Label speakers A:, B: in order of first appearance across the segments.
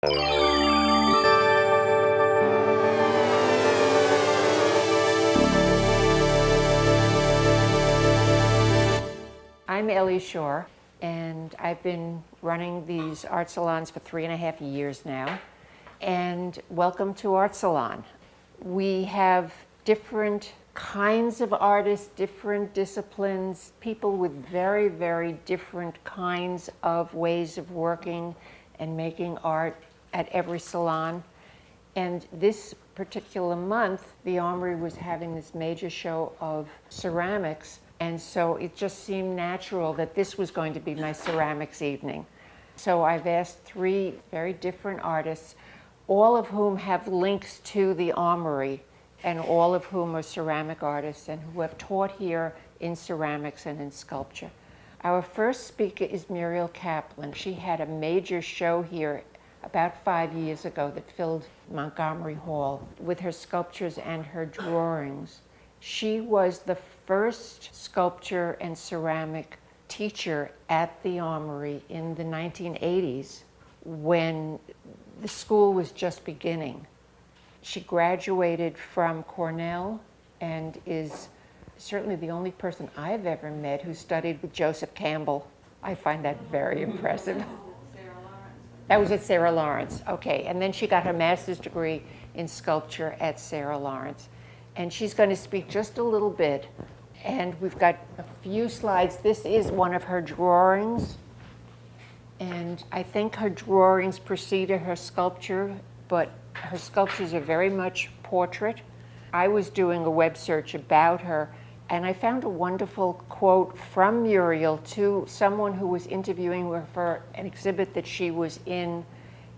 A: I'm Ellie Shore, and I've been running these art salons for 3.5 years now. And welcome to Art Salon. We have different kinds of artists, different disciplines, people with very, very different kinds of ways of working and making art at every salon. And this particular month, the Armory was having this major show of ceramics, and so it just seemed natural that this was going to be my ceramics evening. So I've asked 3 very different artists, all of whom have links to the Armory, and all of whom are ceramic artists and who have taught here in ceramics and in sculpture. Our first speaker is Muriel Kaplan. She had a major show here about 5 years ago that filled Montgomery Hall with her sculptures and her drawings. She was the first sculpture and ceramic teacher at the Armory in the 1980s when the school was just beginning. She graduated from Cornell and is certainly the only person I've ever met who studied with Joseph Campbell. I find that very impressive. That was at Sarah Lawrence, okay. And then she got her master's degree in sculpture at Sarah Lawrence. And she's going to speak just a little bit. And we've got a few slides. This is one of her drawings. And I think her drawings preceded her sculpture, but her sculptures are very much portrait. I was doing a web search about her, and I found a wonderful quote from Muriel to someone who was interviewing her for an exhibit that she was in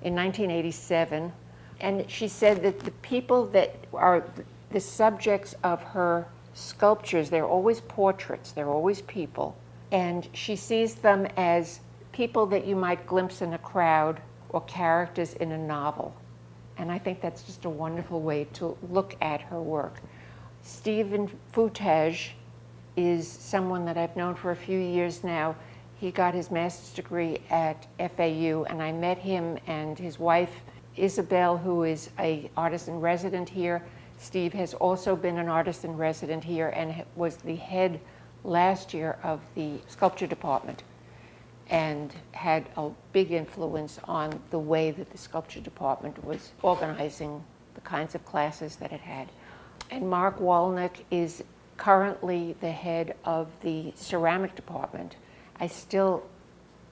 A: 1987. And she said that the people that are the subjects of her sculptures, they're always portraits, they're always people. And she sees them as people that you might glimpse in a crowd or characters in a novel. And I think that's just a wonderful way to look at her work. Kaplan-futej is someone that I've known for a few years now. He got his master's degree at FAU, and I met him and his wife, Isabel, who is an artist in resident here. Steve has also been an artist in resident here and was the head last year of the sculpture department and had a big influence on the way that the sculpture department was organizing the kinds of classes that it had. And Mark Walnock is currently the head of the ceramic department. I still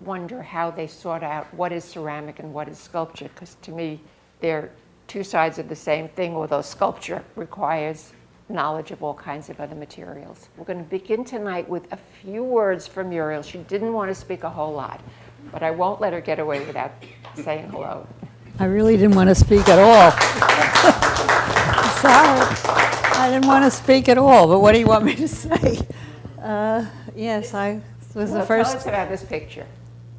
A: wonder how they sort out what is ceramic and what is sculpture, because to me, they're 2 sides of the same thing, although sculpture requires knowledge of all kinds of other materials. We're going to begin tonight with a few words from Muriel. She didn't want to speak a whole lot, but I won't let her get away without saying hello.
B: I really didn't want to speak at all. Sorry, I didn't want to speak at all, but what do you want me to say? Yes, I was the first.
A: Tell us about this picture.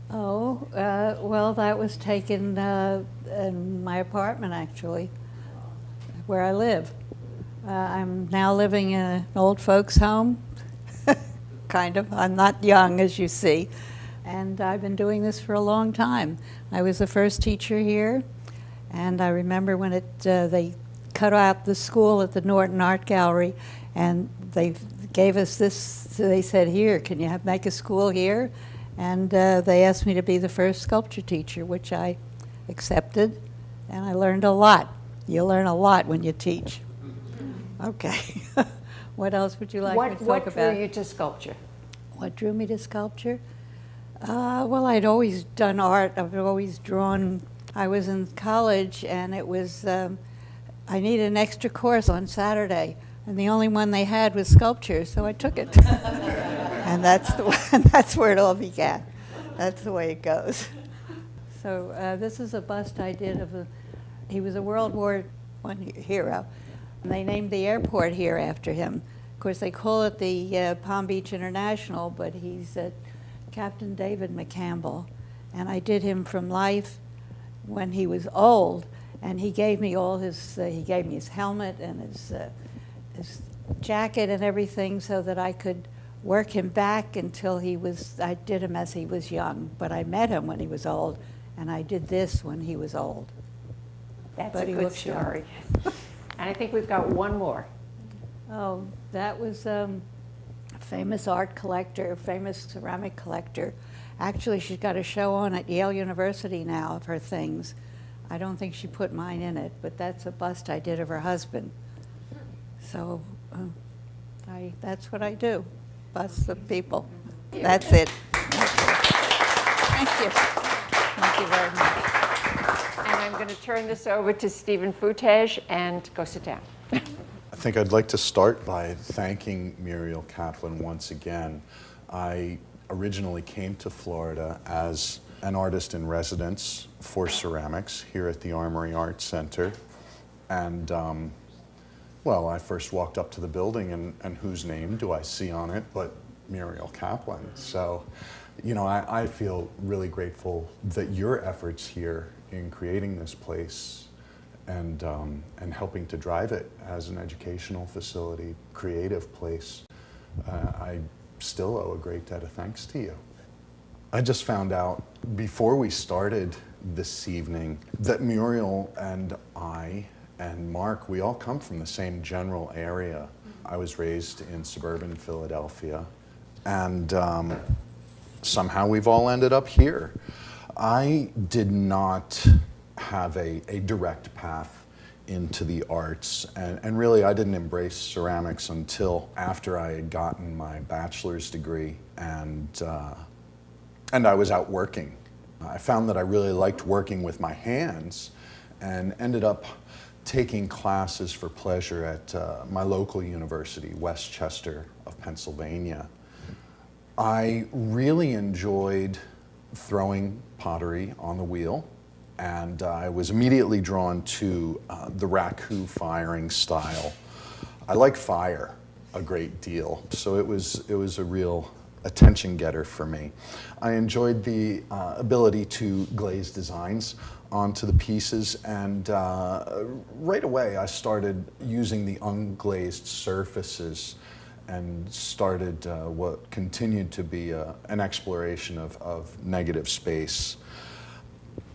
B: Oh, well, that was taken in my apartment, actually, where I live. I'm now living in an old folks' home, kind of. I'm not young, as you see, and I've been doing this for a long time. I was the first teacher here, and I remember when they cut out the school at the Norton Art Gallery, and they gave us this. They said, "Here, can you make a school here?" And they asked me to be the first sculpture teacher, which I accepted, and I learned a lot. You learn a lot when you teach. Okay. What else would you like me to talk about?
A: What drew you to sculpture?
B: What drew me to sculpture? Well, I'd always done art. I've always drawn. I was in college, and it was, I needed an extra course on Saturday, and the only one they had was sculpture, so I took it. And that's where it all began. That's the way it goes. So this is a bust I did of he was a World War I hero. And they named the airport here after him. Of course, they call it the Palm Beach International, but he's Captain David McCampbell. And I did him from life when he was old. And he gave me all his, he gave me his helmet and his jacket and everything so that I could work him back until he was, I did him as he was young. But I met him when he was old, And I did this when he was old.
A: That's
B: But
A: a
B: he
A: good
B: looks young.
A: story. And I think we've got one more.
B: Oh, that was a famous art collector, famous ceramic collector. Actually, she's got a show on at Yale University now of her things. I don't think she put mine in it, but that's a bust I did of her husband. So that's what I do, bust of people. That's it. Thank you. Thank you very much.
A: And I'm going to turn this over to Kaplan-futej and go sit down.
C: I think I'd like to start by thanking Muriel Kaplan once again. I originally came to Florida as an artist in residence for ceramics here at the Armory Art Center. And, well, I first walked up to the building and whose name do I see on it but Muriel Kaplan. So, you know, I feel really grateful that your efforts here in creating this place and helping to drive it as an educational facility, creative place, I still owe a great debt of thanks to you. I just found out before we started this evening that Muriel and I and Mark, we all come from the same general area. I was raised in suburban Philadelphia, and somehow we've all ended up here. I did not have a direct path into the arts, and really I didn't embrace ceramics until after I had gotten my bachelor's degree and I was out working. I found that I really liked working with my hands and ended up taking classes for pleasure at my local university, Westchester of Pennsylvania. I really enjoyed throwing pottery on the wheel, and I was immediately drawn to the raku firing style. I like fire a great deal, so it was a real attention getter for me. I enjoyed the ability to glaze designs onto the pieces, and right away I started using the unglazed surfaces and started what continued to be an exploration of negative space.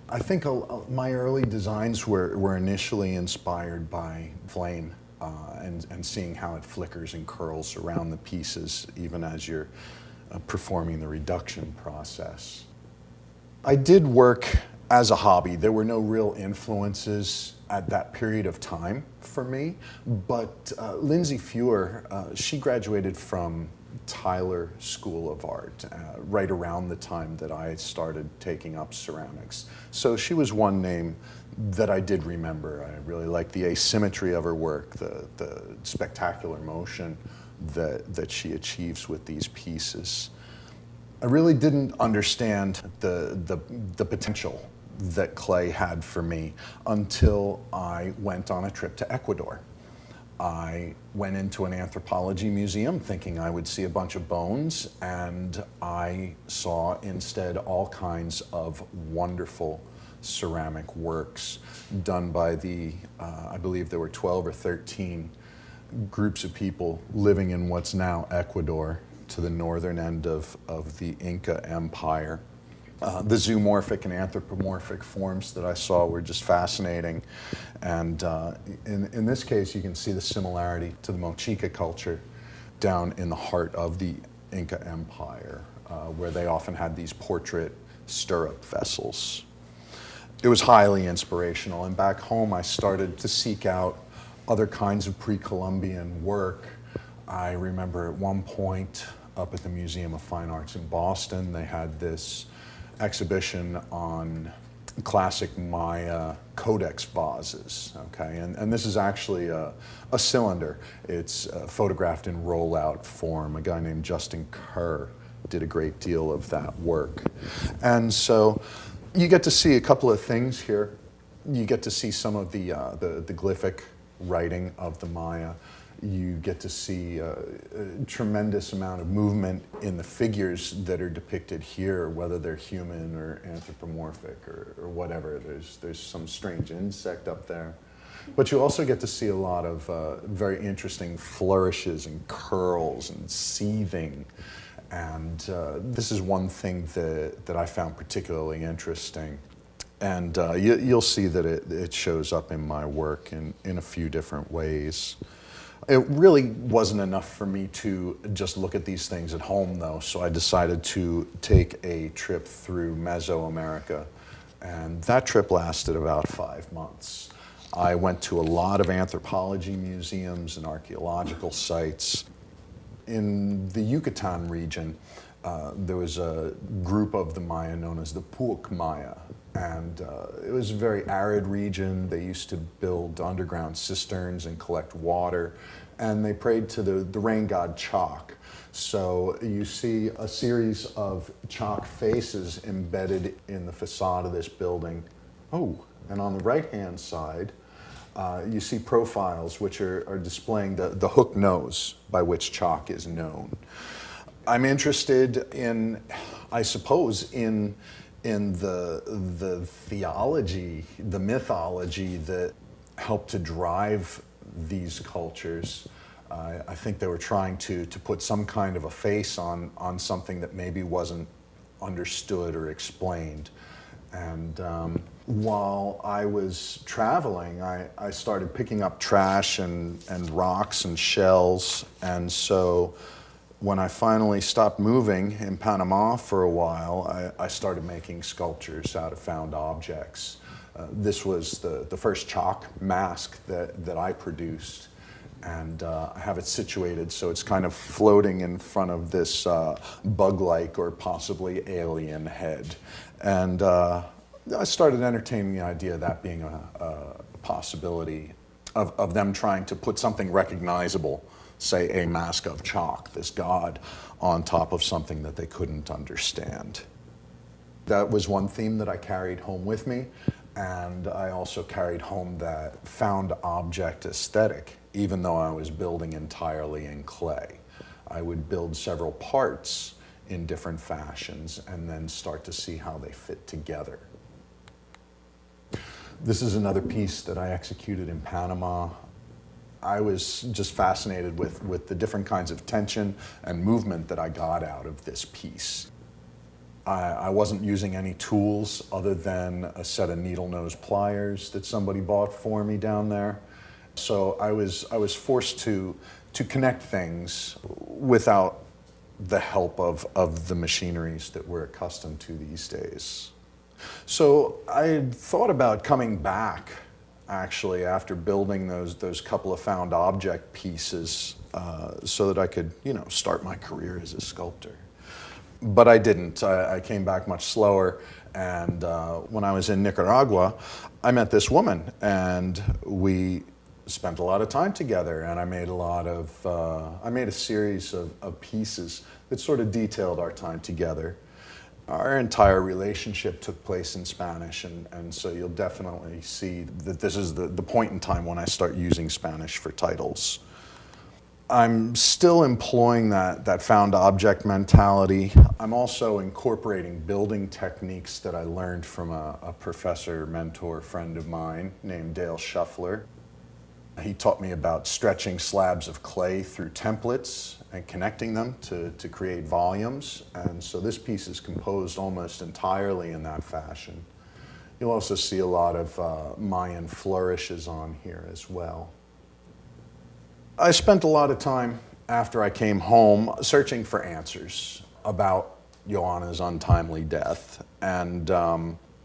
C: I think my early designs were initially inspired by flame and seeing how it flickers and curls around the pieces even as you're performing the reduction process. I did work as a hobby. There were no real influences at that period of time for me, but Lindsay Feuer, she graduated from Tyler School of Art right around the time that I started taking up ceramics. So she was one name that I did remember. I really liked the asymmetry of her work, the spectacular motion that she achieves with these pieces. I really didn't understand the potential that clay had for me until I went on a trip to Ecuador. I went into an anthropology museum thinking I would see a bunch of bones, and I saw instead all kinds of wonderful ceramic works done by I believe there were 12 or 13 groups of people living in what's now Ecuador to the northern end of the Inca Empire. The zoomorphic and anthropomorphic forms that I saw were just fascinating. And in this case, you can see the similarity to the Mochica culture down in the heart of the Inca Empire, where they often had these portrait stirrup vessels. It was highly inspirational, and back home I started to seek out other kinds of pre-Columbian work. I remember at one point up at the Museum of Fine Arts in Boston, they had this exhibition on classic Maya codex vases, okay? And this is actually a cylinder. It's photographed in rollout form. A guy named Justin Kerr did a great deal of that work. And so you get to see a couple of things here. You get to see some of the glyphic writing of the Maya. You get to see a tremendous amount of movement in the figures that are depicted here, whether they're human or anthropomorphic or whatever. There's some strange insect up there. But you also get to see a lot of very interesting flourishes and curls and seething. And this is one thing that I found particularly interesting. And you'll see that it shows up in my work in a few different ways. It really wasn't enough for me to just look at these things at home, though, so I decided to take a trip through Mesoamerica, and that trip lasted about 5 months. I went to a lot of anthropology museums and archaeological sites. In the Yucatan region, there was a group of the Maya known as the Puuc Maya, and it was a very arid region. They used to build underground cisterns and collect water, and they prayed to the rain god Chalk. So you see a series of chalk faces embedded in the facade of this building. Oh, and on the right-hand side, you see profiles which are displaying the hook nose by which chalk is known. I'm interested in, I suppose, in the theology, the mythology that helped to drive these cultures. I think they were trying to put some kind of a face on something that maybe wasn't understood or explained. And while I was traveling, I started picking up trash and rocks and shells. And so when I finally stopped moving in Panama for a while, I started making sculptures out of found objects. This was the first chalk mask that I produced. And I have it situated so it's kind of floating in front of this bug-like or possibly alien head. And I started entertaining the idea of that being a possibility of them trying to put something recognizable, say a mask of chalk, this god, on top of something that they couldn't understand. That was one theme that I carried home with me, and I also carried home that found object aesthetic, even though I was building entirely in clay. I would build several parts in different fashions and then start to see how they fit together. This is another piece that I executed in Panama. I was just fascinated with the different kinds of tension and movement that I got out of this piece. I wasn't using any tools other than a set of needle nose pliers that somebody bought for me down there. So I was forced to connect things without the help of the machineries that we're accustomed to these days. So I thought about coming back, actually, after building those couple of found object pieces so that I could, start my career as a sculptor. But I didn't. I came back much slower, and when I was in Nicaragua, I met this woman, and we spent a lot of time together, and I made a series of pieces that sort of detailed our time together. Our entire relationship took place in Spanish, and so you'll definitely see that this is the point in time when I start using Spanish for titles. I'm still employing that found object mentality. I'm also incorporating building techniques that I learned from a professor, mentor, friend of mine named Dale Shuffler. He taught me about stretching slabs of clay through templates and connecting them to create volumes. And so this piece is composed almost entirely in that fashion. You'll also see a lot of Mayan flourishes on here as well. I spent a lot of time after I came home searching for answers about Joanna's untimely death. And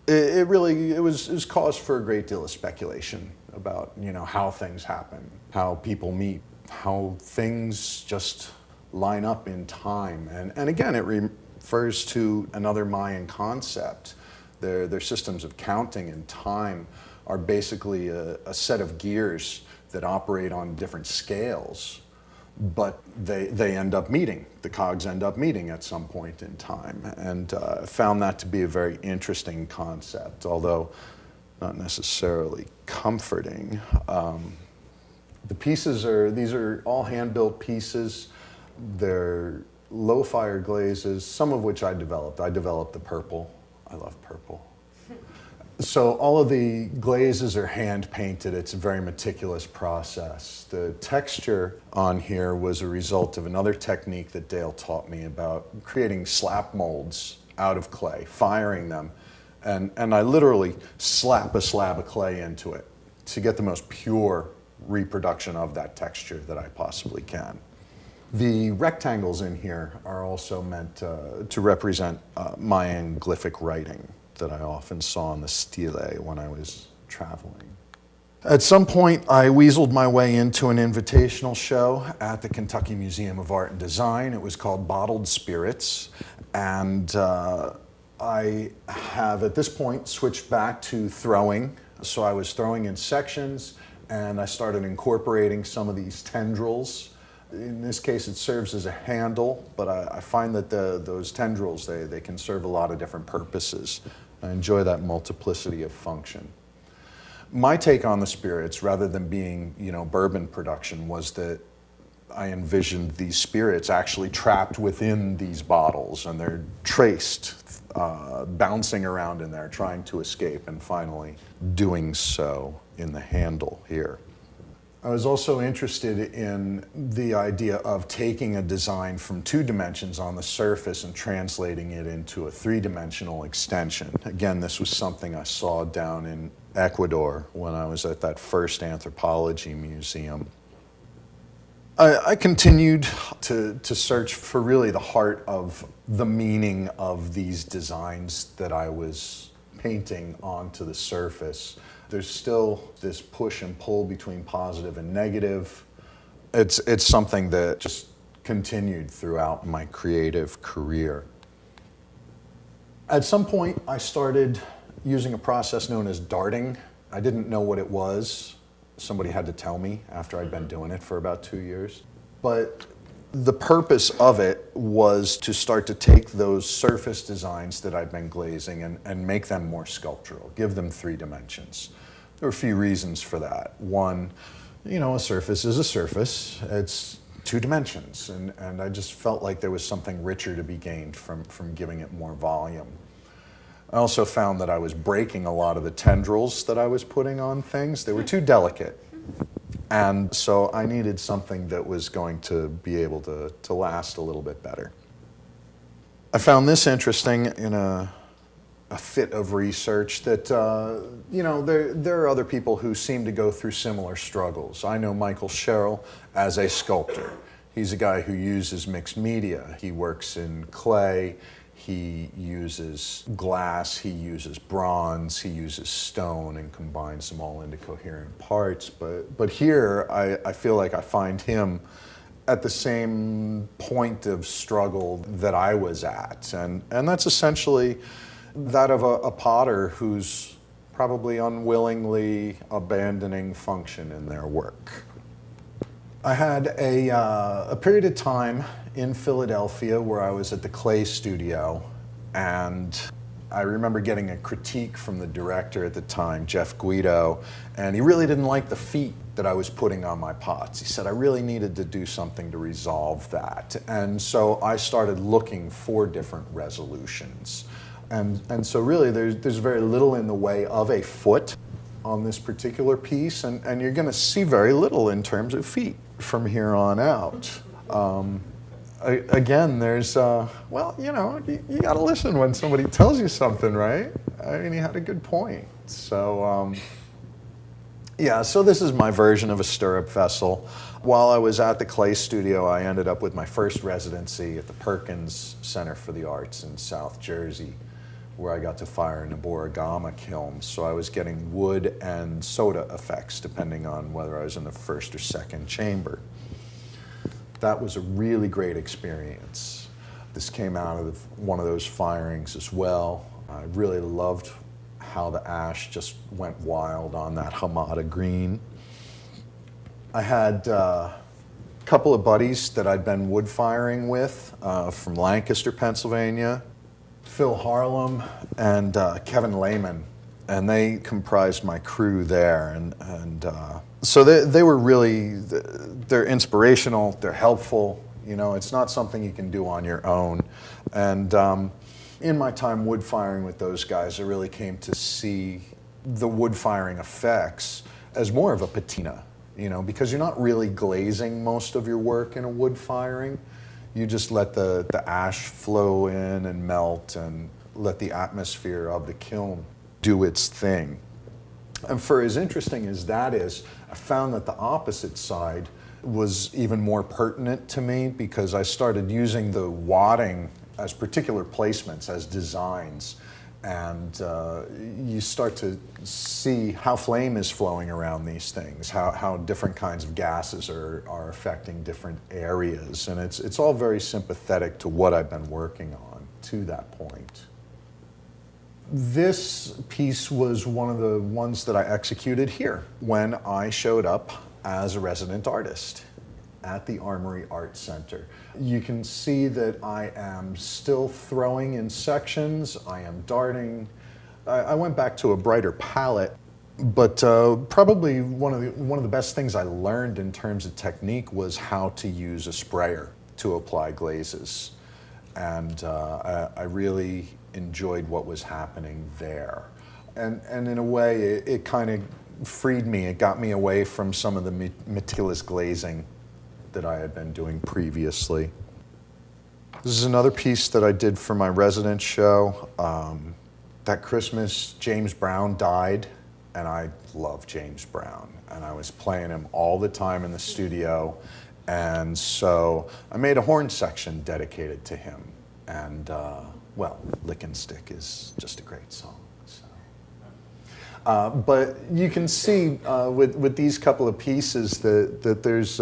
C: it was cause for a great deal of speculation about how things happen, how people meet, how things just line up in time. And again, it refers to another Mayan concept. Their systems of counting and time are basically a set of gears that operate on different scales, but they end up meeting. The cogs end up meeting at some point in time. And I found that to be a very interesting concept, although not necessarily comforting. The pieces these are all hand-built pieces. They're low-fire glazes, some of which I developed. I developed the purple. I love purple. So all of the glazes are hand-painted. It's a very meticulous process. The texture on here was a result of another technique that Dale taught me about creating slap molds out of clay, firing them, And I literally slap a slab of clay into it to get the most pure reproduction of that texture that I possibly can. The rectangles in here are also meant to represent Mayan glyphic writing that I often saw in the stele when I was traveling. At some point, I weaseled my way into an invitational show at the Kentucky Museum of Art and Design. It was called Bottled Spirits, and I have at this point switched back to throwing. So I was throwing in sections, and I started incorporating some of these tendrils. In this case, it serves as a handle, but I find that those tendrils, they can serve a lot of different purposes. I enjoy that multiplicity of function. My take on the spirits, rather than being, bourbon production, was that I envisioned these spirits actually trapped within these bottles, and they're traced, bouncing around in there, trying to escape, and finally doing so in the handle here. I was also interested in the idea of taking a design from 2 dimensions on the surface and translating it into a 3-dimensional extension. Again, this was something I saw down in Ecuador when I was at that first anthropology museum. I continued to search for really the heart of the meaning of these designs that I was painting onto the surface. There's still this push and pull between positive and negative. It's something that just continued throughout my creative career. At some point, I started using a process known as darting. I didn't know what it was. Somebody had to tell me after I'd been doing it for about 2 years. But the purpose of it was to start to take those surface designs that I'd been glazing and make them more sculptural, give them 3 dimensions. There were a few reasons for that. One, a surface is a surface. It's 2 dimensions, and I just felt like there was something richer to be gained from giving it more volume. I also found that I was breaking a lot of the tendrils that I was putting on things. They were too delicate. And so I needed something that was going to be able to last a little bit better. I found this interesting in a fit of research that, there are other people who seem to go through similar struggles. I know Michael Sherrill as a sculptor. He's a guy who uses mixed media. He works in clay. He uses glass, he uses bronze, he uses stone, and combines them all into coherent parts. But here, I feel like I find him at the same point of struggle that I was at. And that's essentially that of a potter who's probably unwillingly abandoning function in their work. I had a period of time in Philadelphia where I was at the clay studio, and I remember getting a critique from the director at the time, Jeff Guido, and he really didn't like the feet that I was putting on my pots. He said I really needed to do something to resolve that. And so I started looking for different resolutions. And so really there's very little in the way of a foot on this particular piece, and you're gonna see very little in terms of feet from here on out. Again, there's, you gotta listen when somebody tells you something, right? I mean, he had a good point. So, so this is my version of a stirrup vessel. While I was at the clay studio, I ended up with my first residency at the Perkins Center for the Arts in South Jersey, where I got to fire in a borigama kiln. So I was getting wood and soda effects, depending on whether I was in the first or second chamber. That was a really great experience. This came out of one of those firings as well. I really loved how the ash just went wild on that Hamada green. I had a couple of buddies that I'd been wood firing with from Lancaster, Pennsylvania, Phil Harlem and Kevin Lehman, and they comprised my crew there. And so they were really, they're inspirational, they're helpful. It's not something you can do on your own. And in my time wood firing with those guys, I really came to see the wood firing effects as more of a patina, because you're not really glazing most of your work in a wood firing. You just let the ash flow in and melt and let the atmosphere of the kiln do its thing. And for as interesting as that is, I found that the opposite side was even more pertinent to me, because I started using the wadding as particular placements, as designs. And you start to see how flame is flowing around these things, how different kinds of gases are affecting different areas. And it's all very sympathetic to what I've been working on to that point. This piece was one of the ones that I executed here when I showed up as a resident artist at the Armory Art Center. You can see that I am still throwing in sections, I am darting. I went back to a brighter palette, but probably one of the best things I learned in terms of technique was how to use a sprayer to apply glazes. And I really enjoyed what was happening there. And in a way, it kind of freed me. It got me away from some of the meticulous glazing that I had been doing previously. This is another piece that I did for my residence show. That Christmas, James Brown died, and I love James Brown. And I was playing him all the time in the studio. And so I made a horn section dedicated to him. And well, Lick and Stick is just a great song. So. But you can see with these couple of pieces that there's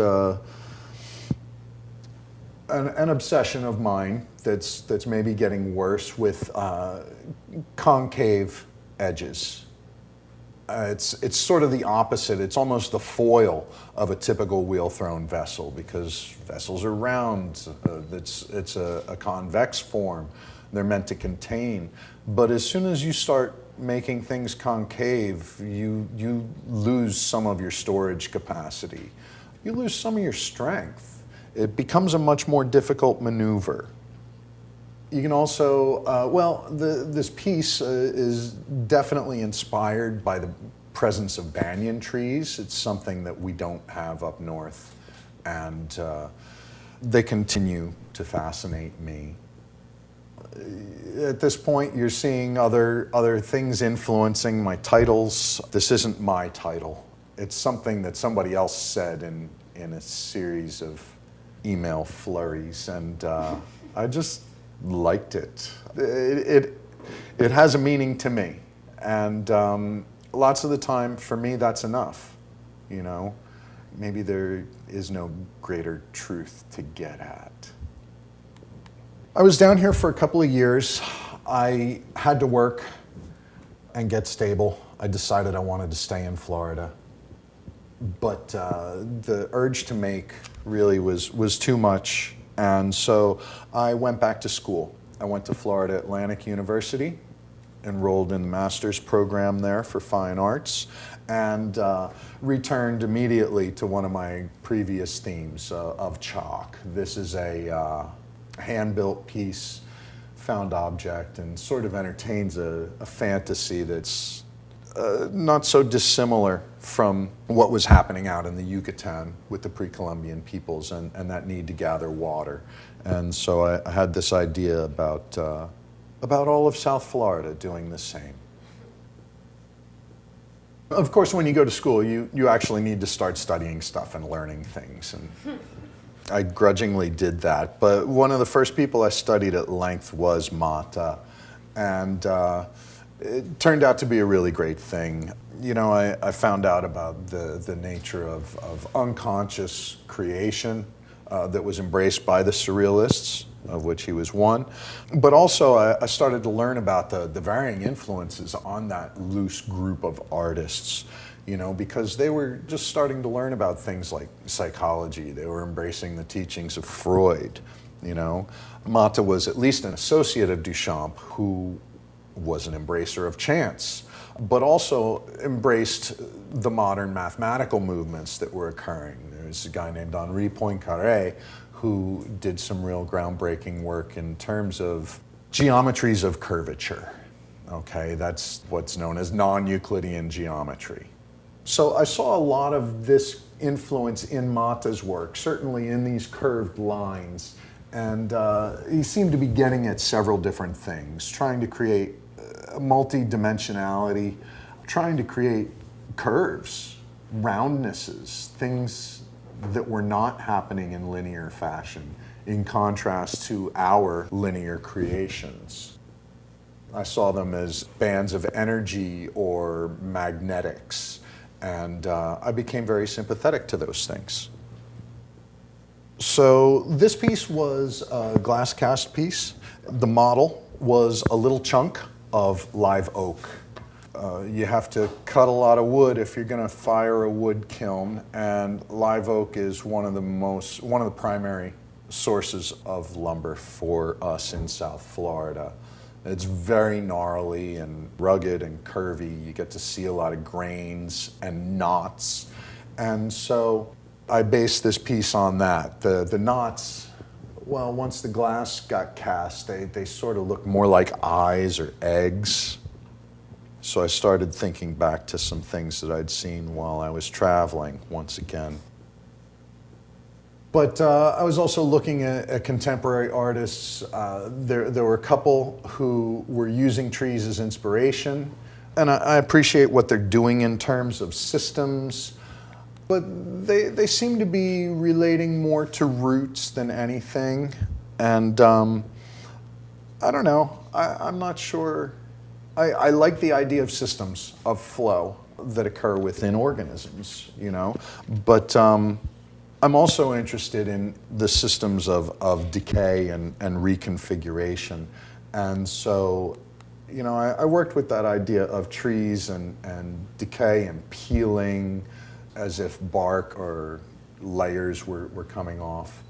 C: an obsession of mine that's maybe getting worse with concave edges. It's sort of the opposite. It's almost the foil of a typical wheel-thrown vessel, because vessels are round. It's a convex form. They're meant to contain. But as soon as you start making things concave, you lose some of your storage capacity. You lose some of your strength. It becomes a much more difficult maneuver. You can also, this piece is definitely inspired by the presence of banyan trees. It's something that we don't have up north, and they continue to fascinate me. At this point, you're seeing other things influencing my titles. This isn't my title. It's something that somebody else said in a series of email flurries, and I just liked it. It has a meaning to me, and lots of the time for me that's enough. You know, maybe there is no greater truth to get at. I was down here for a couple of years. I had to work and get stable. I decided I wanted to stay in Florida, but the urge to make really was too much. And so I went back to school. I went to Florida Atlantic University, enrolled in the master's program there for fine arts, and returned immediately to one of my previous themes of chalk. This is a hand-built piece, found object, and sort of entertains a fantasy that's not so dissimilar from what was happening out in the Yucatan with the pre-Columbian peoples and that need to gather water. And so I had this idea about all of South Florida doing the same. Of course, when you go to school, you actually need to start studying stuff and learning things. And I grudgingly did that. But one of the first people I studied at length was Mata. And it turned out to be a really great thing. You know, I found out about the nature of unconscious creation that was embraced by the Surrealists, of which he was one. But also I started to learn about the varying influences on that loose group of artists, you know, because they were just starting to learn about things like psychology. They were embracing the teachings of Freud, you know. Mata was at least an associate of Duchamp, who was an embracer of chance, but also embraced the modern mathematical movements that were occurring. There's a guy named Henri Poincaré who did some real groundbreaking work in terms of geometries of curvature. Okay, that's what's known as non-Euclidean geometry. So I saw a lot of this influence in Mata's work, certainly in these curved lines And he seemed to be getting at several different things, trying to create multi-dimensionality, trying to create curves, roundnesses, things that were not happening in linear fashion, in contrast to our linear creations. I saw them as bands of energy or magnetics, and I became very sympathetic to those things. So this piece was a glass cast piece. The model was a little chunk of live oak. You have to cut a lot of wood if you're going to fire a wood kiln, and live oak is one of the primary sources of lumber for us in South Florida. It's very gnarly and rugged and curvy. You get to see a lot of grains and knots, and so I based this piece on that. The knots, well, once the glass got cast, they sort of look more like eyes or eggs. So I started thinking back to some things that I'd seen while I was traveling once again. But I was also looking at contemporary artists. There were a couple who were using trees as inspiration, and I appreciate what they're doing in terms of systems, but they seem to be relating more to roots than anything. And I don't know, I'm not sure. I like the idea of systems of flow that occur within organisms, you know, but I'm also interested in the systems of decay and reconfiguration. And so, you know, I worked with that idea of trees and decay and peeling as if bark or layers were coming off.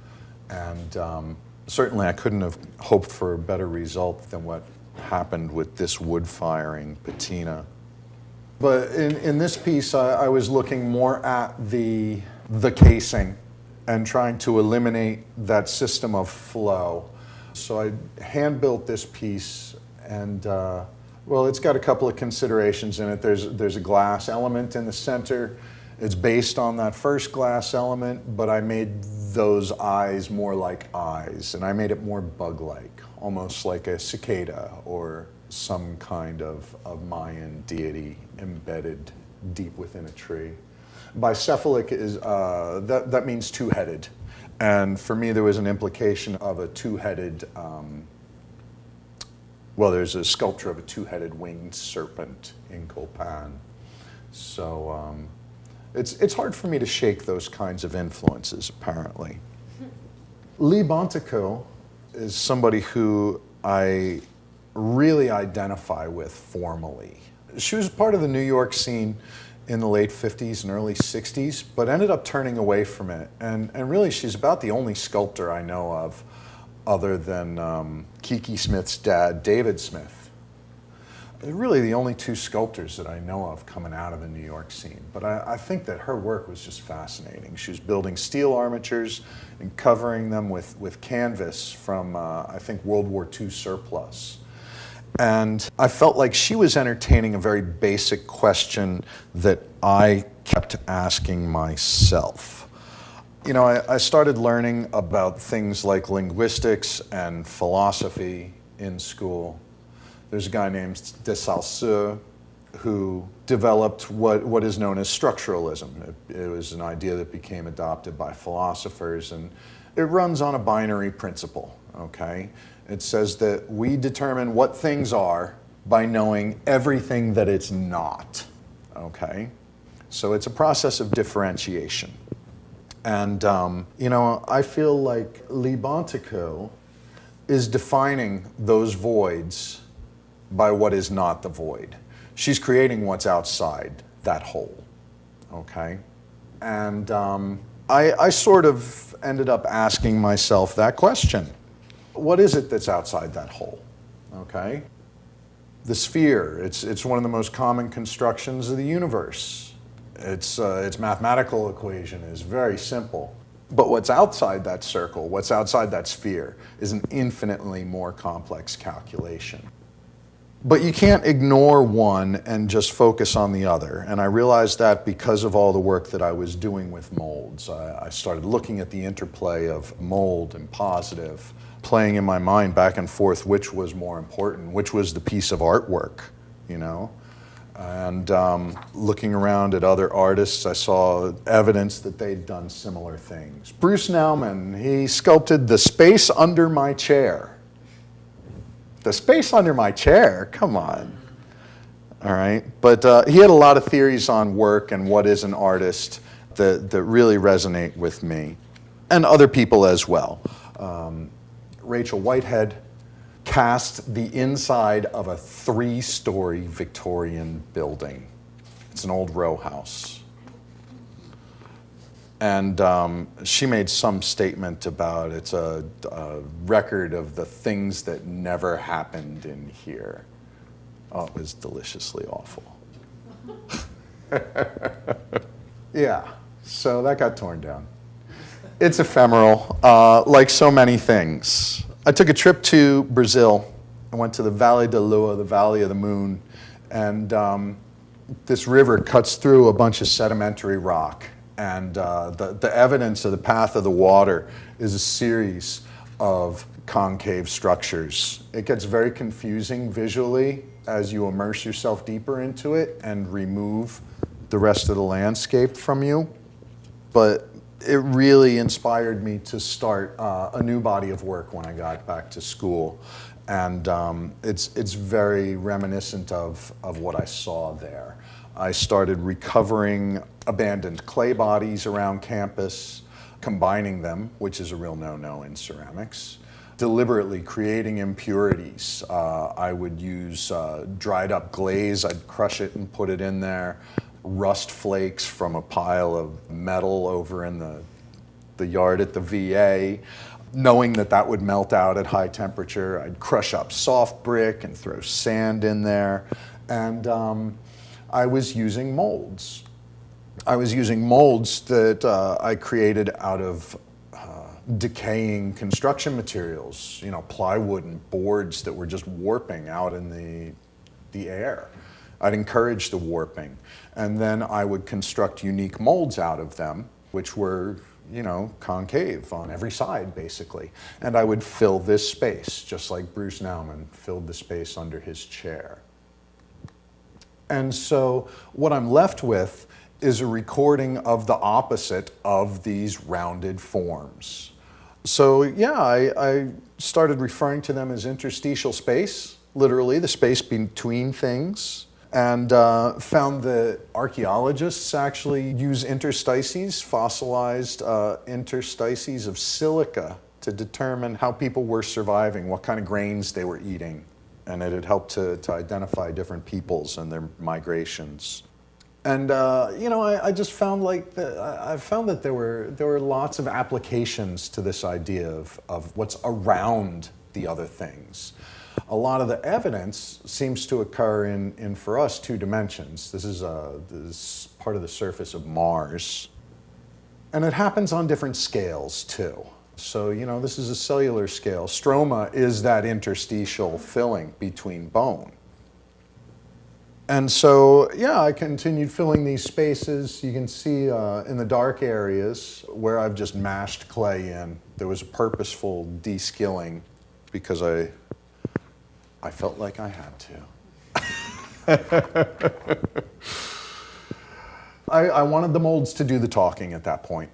C: And certainly I couldn't have hoped for a better result than what happened with this wood firing patina. But in this piece, I was looking more at the casing and trying to eliminate that system of flow. So I hand-built this piece, and well, it's got a couple of considerations in it. There's a glass element in the center. It's based on that first glass element, but I made those eyes more like eyes, and I made it more bug-like, almost like a cicada or some kind of Mayan deity embedded deep within a tree. Bicephalic is, that means two-headed. And for me, there was an implication of a two-headed, well, there's a sculpture of a two-headed winged serpent in Copan. So it's hard for me to shake those kinds of influences, apparently. Lee Bontekoe is somebody who I really identify with formally. She was part of the New York scene in the late 50s and early 60s, but ended up turning away from it. And really, she's about the only sculptor I know of other than Kiki Smith's dad, David Smith. Really the only two sculptors that I know of coming out of the New York scene. But I think that her work was just fascinating. She was building steel armatures and covering them with canvas from, I think, World War II surplus. And I felt like she was entertaining a very basic question that I kept asking myself. You know, I started learning about things like linguistics and philosophy in school. There's a guy named de Saussure who developed what is known as structuralism. It was an idea that became adopted by philosophers, and it runs on a binary principle, okay? It says that we determine what things are by knowing everything that it's not, okay? So it's a process of differentiation. And, you know, I feel like Lee Bontekoe is defining those voids by what is not the void. She's creating what's outside that hole, okay? And I sort of ended up asking myself that question. What is it that's outside that hole, okay? The sphere, it's one of the most common constructions of the universe. Its mathematical equation is very simple. But what's outside that circle, what's outside that sphere, is an infinitely more complex calculation. But you can't ignore one and just focus on the other. And I realized that because of all the work that I was doing with molds. I started looking at the interplay of mold and positive, playing in my mind back and forth which was more important, which was the piece of artwork, you know? And looking around at other artists, I saw evidence that they'd done similar things. Bruce Nauman, he sculpted the space under my chair. The space under my chair, come on. All right, but he had a lot of theories on work and what is an artist that really resonate with me, and other people as well. Rachel Whitehead cast the inside of a 3-story Victorian building. It's an old row house. And she made some statement about it's a record of the things that never happened in here. Oh, it was deliciously awful. Yeah, so that got torn down. It's ephemeral, like so many things. I took a trip to Brazil. I went to the Vale da Lua, the Valley of the Moon, and this river cuts through a bunch of sedimentary rock. And the evidence of the path of the water is a series of concave structures. It gets very confusing visually as you immerse yourself deeper into it and remove the rest of the landscape from you. But it really inspired me to start a new body of work when I got back to school. And it's very reminiscent of what I saw there. I started recovering abandoned clay bodies around campus, combining them, which is a real no-no in ceramics, deliberately creating impurities. I would use dried up glaze, I'd crush it and put it in there, rust flakes from a pile of metal over in the yard at the VA, knowing that that would melt out at high temperature. I'd crush up soft brick and throw sand in there. And I was using molds. I was using molds that I created out of decaying construction materials, you know, plywood and boards that were just warping out in the air. I'd encourage the warping. And then I would construct unique molds out of them, which were, you know, concave on every side, basically. And I would fill this space, just like Bruce Nauman filled the space under his chair. And so what I'm left with is a recording of the opposite of these rounded forms. So yeah, I started referring to them as interstitial space, literally the space between things, and found that archaeologists actually use interstices, fossilized interstices of silica, to determine how people were surviving, what kind of grains they were eating. And it had helped to identify different peoples and their migrations. And you know, I just found I found that there were lots of applications to this idea of what's around the other things. A lot of the evidence seems to occur in for us 2 dimensions. This is part of the surface of Mars, and it happens on different scales too. So, you know, this is a cellular scale. Stroma is that interstitial filling between bone. And so, yeah, I continued filling these spaces. You can see in the dark areas where I've just mashed clay in. There was a purposeful de-skilling because I felt like I had to. I wanted the molds to do the talking at that point.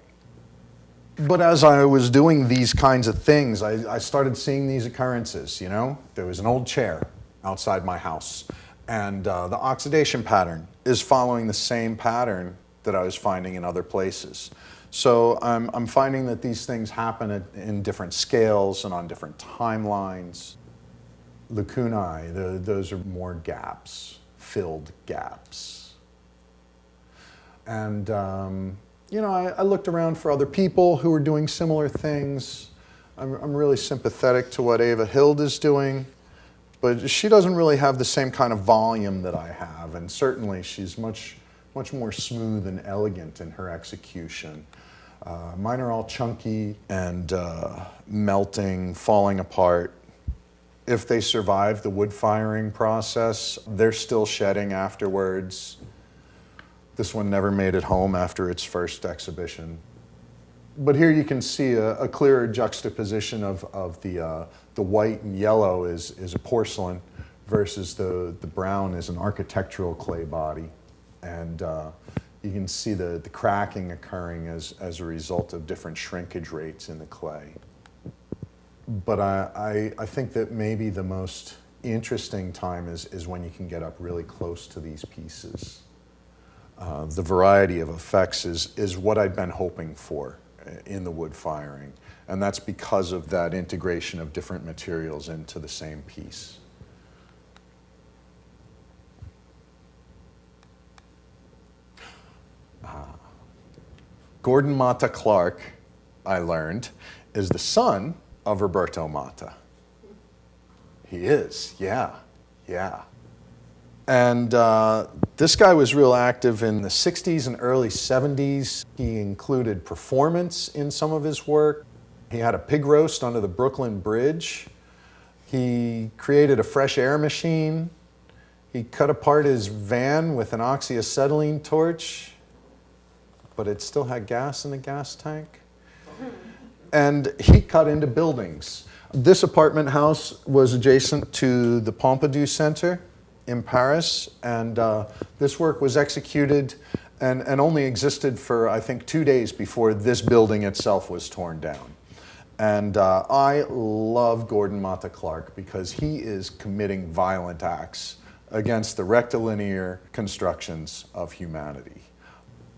C: But as I was doing these kinds of things, I started seeing these occurrences, you know? There was an old chair outside my house, and the oxidation pattern is following the same pattern that I was finding in other places. So I'm finding that these things happen in different scales and on different timelines. Lacunae, those are more gaps, filled gaps. And you know, I looked around for other people who were doing similar things. I'm really sympathetic to what Ava Hild is doing, but she doesn't really have the same kind of volume that I have, and certainly she's much more smooth and elegant in her execution. Mine are all chunky and melting, falling apart. if they survive the wood firing process. They're still shedding afterwards. This one never made it home after its first exhibition. But here you can see a clearer juxtaposition of the white and yellow is a porcelain versus the brown is an architectural clay body. And you can see the cracking occurring as a result of different shrinkage rates in the clay. But I think that maybe the most interesting time is when you can get up really close to these pieces. The variety of effects is what I'd been hoping for in the wood firing. And that's because of that integration of different materials into the same piece. Gordon Matta Clark, I learned, is the son of Roberto Matta. He is, yeah. And this guy was real active in the 60s and early 70s. He included performance in some of his work. He had a pig roast under the Brooklyn Bridge. He created a fresh air machine. He cut apart his van with an oxyacetylene torch, but it still had gas in the gas tank. And he cut into buildings. This apartment house was adjacent to the Pompidou Center in Paris, and this work was executed and only existed for, I think, 2 days before this building itself was torn down. And I love Gordon Matta Clark because he is committing violent acts against the rectilinear constructions of humanity.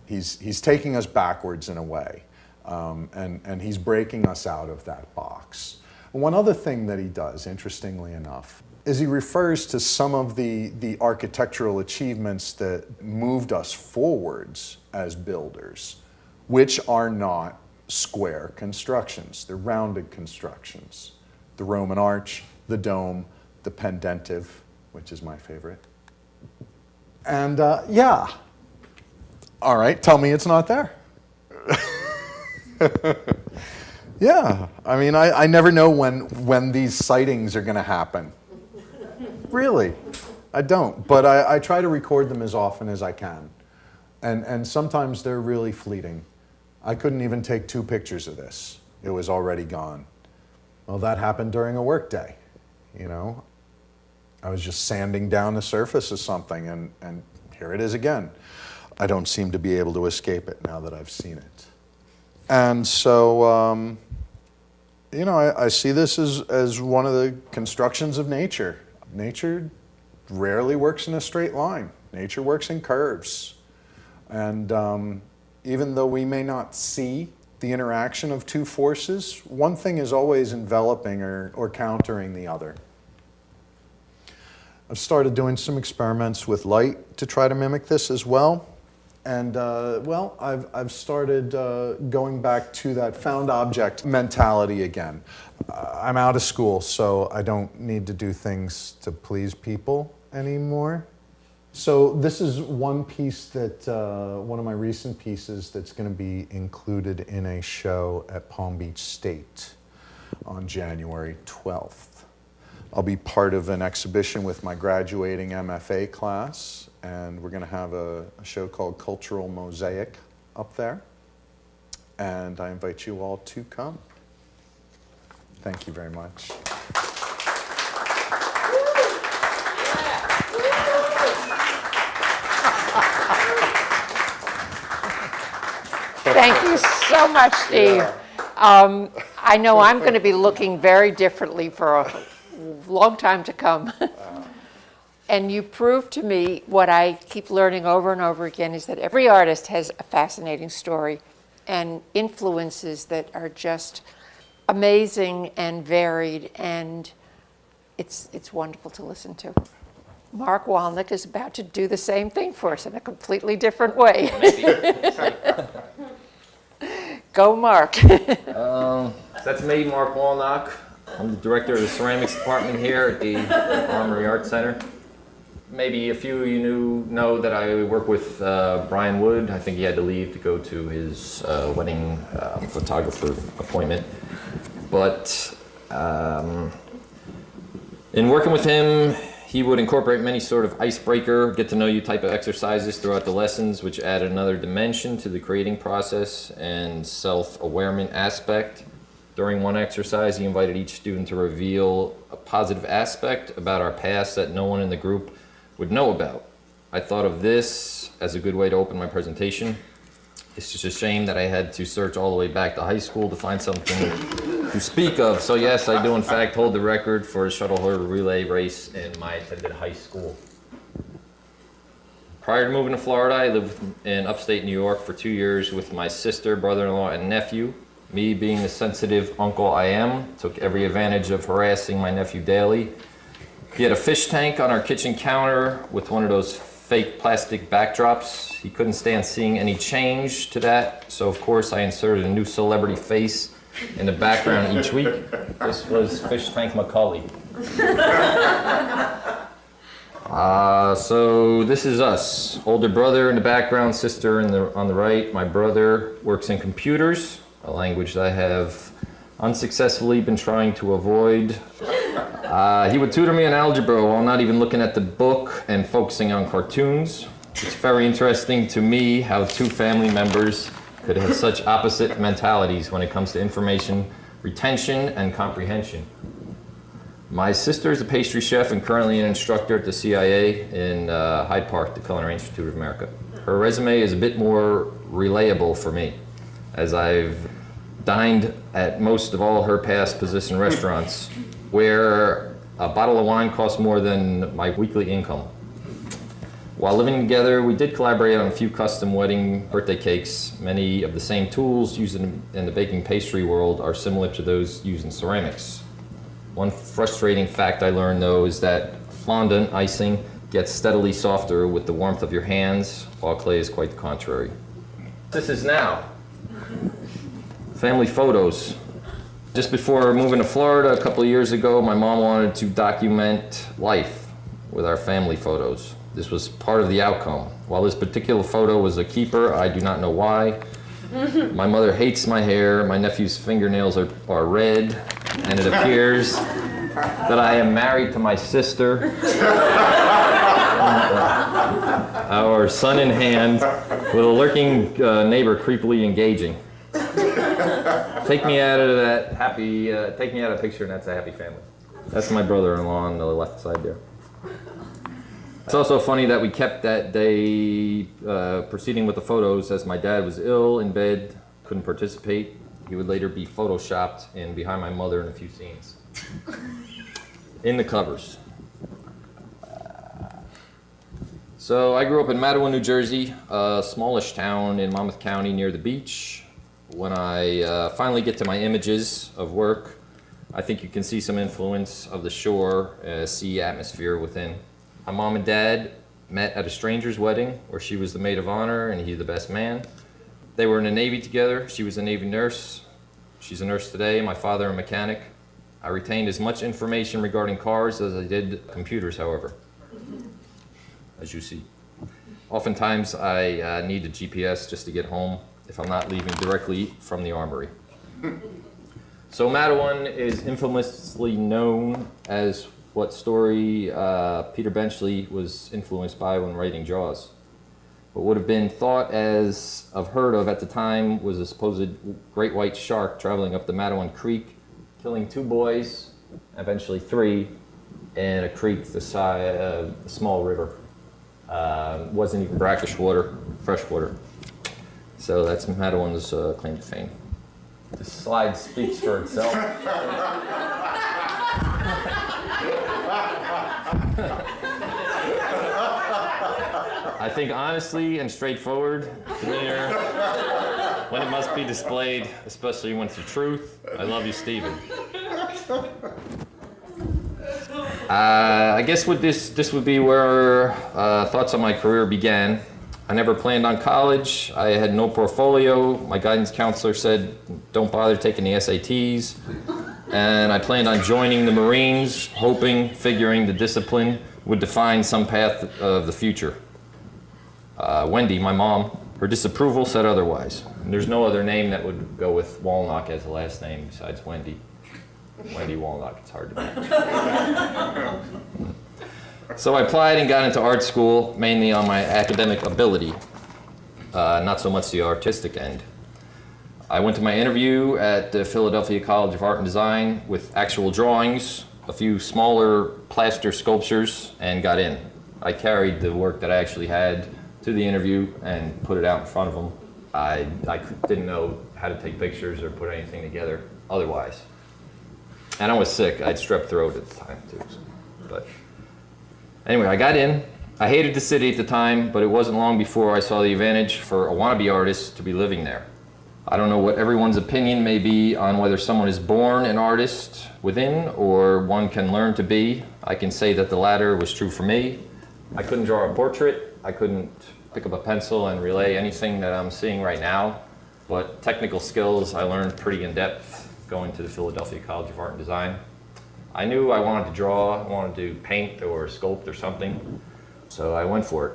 C: He's taking us backwards in a way, and he's breaking us out of that box. One other thing that he does, interestingly enough, is he refers to some of the architectural achievements that moved us forwards as builders, which are not square constructions. They're rounded constructions. The Roman arch, the dome, the pendentive, which is my favorite. And yeah. All right, tell me it's not there. Yeah, I mean, I never know when these sightings are going to happen. Really, I don't. But I try to record them as often as I can. And sometimes they're really fleeting. I couldn't even take 2 pictures of this. It was already gone. Well, that happened during a work day, you know. I was just sanding down the surface of something, and here it is again. I don't seem to be able to escape it now that I've seen it. And so, you know, I see this as one of the constructions of nature. Nature rarely works in a straight line. Nature works in curves. And even though we may not see the interaction of 2 forces, one thing is always enveloping or countering the other. I've started doing some experiments with light to try to mimic this as well. And well, I've started going back to that found object mentality again. I'm out of school, so I don't need to do things to please people anymore. So this is one piece that, one of my recent pieces that's going to be included in a show at Palm Beach State on January 12th. I'll be part of an exhibition with my graduating MFA class, and we're going to have a show called Cultural Mosaic up there. And I invite you all to come. Thank you very much.
A: Thank you so much, Steve. I know I'm going to be looking very differently for a long time to come. And you proved to me what I keep learning over and over again is that every artist has a fascinating story and influences that are just amazing and varied, and it's wonderful to listen to. Mark Walnock is about to do the same thing for us in a completely different way. Go, Mark.
D: That's me, Mark Walnock. I'm the director of the ceramics department here at the Armory Art Center. Maybe a few of you know that I work with Brian Wood. I think he had to leave to go to his wedding photographer appointment. But In working with him, he would incorporate many sort of icebreaker, get to know you type of exercises throughout the lessons, which added another dimension to the creating process and self-awareness aspect. During one exercise, he invited each student to reveal a positive aspect about our past that no one in the group would know about. I thought of this as a good way to open my presentation. It's just a shame that I had to search all the way back to high school to find something to speak of. So yes, I do in fact hold the record for a shuttle hurdle relay race in my attended high school. Prior to moving to Florida, I lived in upstate New York for 2 years with my sister, brother-in-law, and nephew. Me, being the sensitive uncle I am, took every advantage of harassing my nephew daily. He had a fish tank on our kitchen counter with one of those fake plastic backdrops. He couldn't stand seeing any change to that, so of course I inserted a new celebrity face in the background each week. This was Fish Tank Macaulay. So this is us. Older brother in the background, sister on the right. My brother works in computers, a language that I have unsuccessfully been trying to avoid. He would tutor me in algebra while not even looking at the book and focusing on cartoons. It's very interesting to me how two family members could have such opposite mentalities when it comes to information retention and comprehension. My sister is a pastry chef and currently an instructor at the CIA in Hyde Park, the Culinary Institute of America. Her resume is a bit more relatable for me, as I've dined at most of all her past position restaurants, where a bottle of wine costs more than my weekly income. While living together, we did collaborate on a few custom wedding birthday cakes. Many of the same tools used in the baking pastry world are similar to those used in ceramics. One frustrating fact I learned, though, is that fondant icing gets steadily softer with the warmth of your hands, while clay is quite the contrary. This is now family photos. Just before moving to Florida a couple of years ago, my mom wanted to document life with our family photos. This was part of the outcome. While this particular photo was a keeper, I do not know why. My mother hates my hair, my nephew's fingernails are red, and it appears that I am married to my sister. Our son in hand, with a lurking neighbor creepily engaging. Take me out of that happy, take me out of the picture and that's a happy family. That's my brother-in-law on the left side there. It's also funny that we kept that day proceeding with the photos as my dad was ill in bed, couldn't participate. He would later be photoshopped in behind my mother in a few scenes. In the covers. So I grew up in Matawan, New Jersey, a smallish town in Monmouth County near the beach. When I finally get to my images of work, I think you can see some influence of the shore, sea atmosphere within. My mom and dad met at a stranger's wedding where she was the maid of honor and he the best man. They were in the Navy together. She was a Navy nurse. She's a nurse today. My father a mechanic. I retained as much information regarding cars as I did computers, however, as you see. Oftentimes I need a GPS just to get home if I'm not leaving directly from the Armory. So Matawan is infamously known as what story Peter Benchley was influenced by when writing Jaws. What would have been thought as of heard of at the time was a supposed great white shark traveling up the Matawan Creek, killing 2 boys, eventually 3, in a creek the size of a small river. Wasn't even brackish water, fresh water. So that's Matawan's claim to fame. The slide speaks for itself. I think honestly and straightforward, clear, when it must be displayed, especially when it's the truth. I love you, Stephen. I guess with this would be where thoughts on my career began. I never planned on college. I had no portfolio. My guidance counselor said, don't bother taking the SATs. And I planned on joining the Marines, figuring the discipline would define some path of the future. Wendy, my mom, her disapproval said otherwise. And there's no other name that would go with Walnock as a last name besides Wendy. Wendy Walnock, it's hard to match. So I applied and got into art school mainly on my academic ability, not so much the artistic end. I went to my interview at the Philadelphia College of Art and Design with actual drawings, a few smaller plaster sculptures, and got in. I carried the work that I actually had to the interview and put it out in front of them. I didn't know how to take pictures or put anything together otherwise. And I was sick. I had strep throat at the time too. But anyway, I got in. I hated the city at the time, but it wasn't long before I saw the advantage for a wannabe artist to be living there. I don't know what everyone's opinion may be on whether someone is born an artist within or one can learn to be. I can say that the latter was true for me. I couldn't draw a portrait. I couldn't pick up a pencil and relay anything that I'm seeing right now. But technical skills I learned pretty in depth going to the Philadelphia College of Art and Design. I knew I wanted to draw, I wanted to paint or sculpt or something, so I went for it.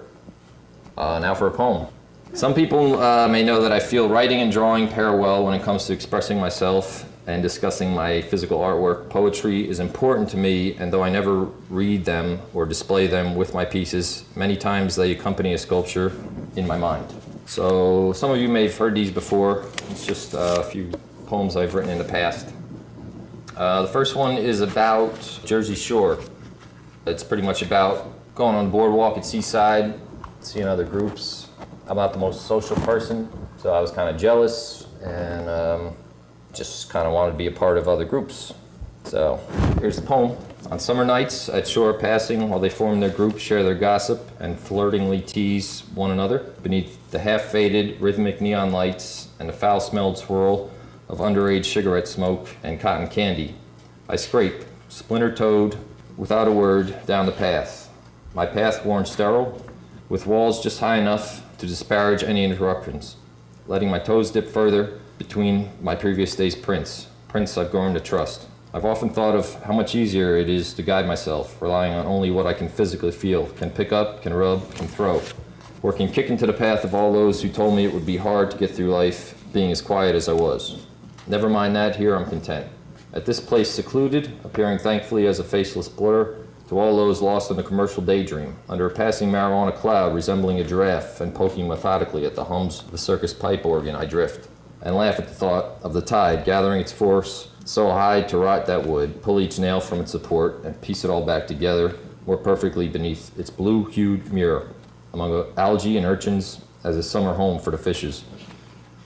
D: Now for a poem. Some people may know that I feel writing and drawing pair well when it comes to expressing myself and discussing my physical artwork. Poetry is important to me, and though I never read them or display them with my pieces, many times they accompany a sculpture in my mind. So some of you may have heard these before. It's just a few poems I've written in the past. The first one is about Jersey Shore. It's pretty much about going on the boardwalk at Seaside, seeing other groups. I'm not the most social person, so I was kind of jealous and just kind of wanted to be a part of other groups. So here's the poem. On summer nights at shore passing, while they form their group, share their gossip, and flirtingly tease one another, beneath the half-faded rhythmic neon lights and the foul-smelled swirl of underage cigarette smoke and cotton candy, I scrape, splinter-toed, without a word, down the path. My path worn sterile, with walls just high enough to disparage any interruptions, letting my toes dip further between my previous day's prints I've grown to trust. I've often thought of how much easier it is to guide myself, relying on only what I can physically feel, can pick up, can rub, can throw, working kick into the path of all those who told me it would be hard to get through life being as quiet as I was. Never mind that, here I'm content. At this place secluded, appearing thankfully as a faceless blur, to all those lost in the commercial daydream, under a passing marijuana cloud resembling a giraffe and poking methodically at the hums of the circus pipe organ, I drift, and laugh at the thought of the tide gathering its force so high to rot that wood, pull each nail from its support, and piece it all back together more perfectly beneath its blue-hued mirror, among algae and urchins as a summer home for the fishes.